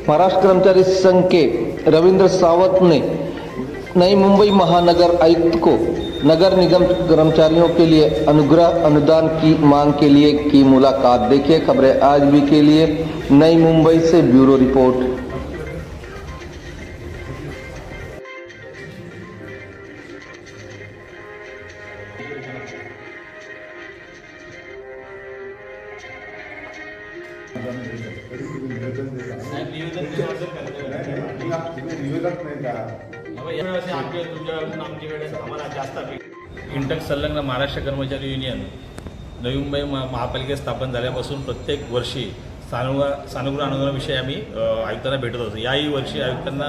महाराष्ट्र कर्मचारी संघ के रविंद्र सावंत ने नई मुंबई महानगर आयुक्त को नगर निगम कर्मचारियों के लिए अनुग्रह अनुदान की मांग के लिए की मुलाकात। देखिए खबरें आज भी के लिए नई मुंबई से ब्यूरो रिपोर्ट। इंटक संलग्न महाराष्ट्र कर्मचारी युनियन नवी मुंबई महापालिकेत स्थापन झाल्यापासून प्रत्येक वर्षी सानुग्रह अनुदानाविषयी आम्ही आयुक्तांना भेटत होतो। याही वर्षी आयुक्तांना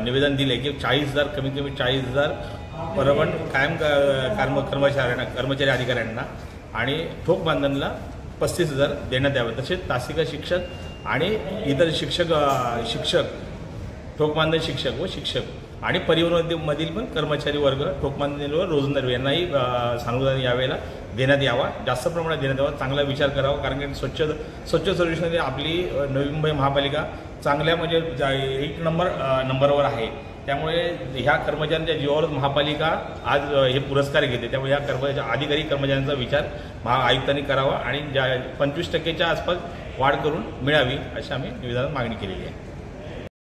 निवेदन दिले की 40,000 कमीत कमी 40,000 परवड कायम कर्मचारी अधिकाऱ्यांना आणि ठोक बांधणला 35,000 देण्यात यावे। तसेच तासिका शिक्षक आणि इतर शिक्षक ठोक बांधण शिक्षक व शिक्षक आणि परिवहनामधील पण कर्मचारी वर्ग ठोक बांधणीवर रोजंदारी यांनाही सानुदान यावेळेला देण्यात यावा, जास्त प्रमाणात देण्यात यावा। चांगला विचार करावा, कारण की स्वच्छ सर्व्हिसमध्ये आपली नवी मुंबई महापालिका चांगल्या म्हणजे 1 नंबरवर आहे। त्यामुळे ह्या कर्मचाऱ्यांच्या जीवावर महापालिका आज हे पुरस्कार घेते। त्यामुळे या अधिकारी कर्मचाऱ्यांचा विचार आयुक्तांनी करावा आणि 25% आसपास वाढ करून मिळावी अशी आम्ही निवेदनात मागणी केलेली आहे।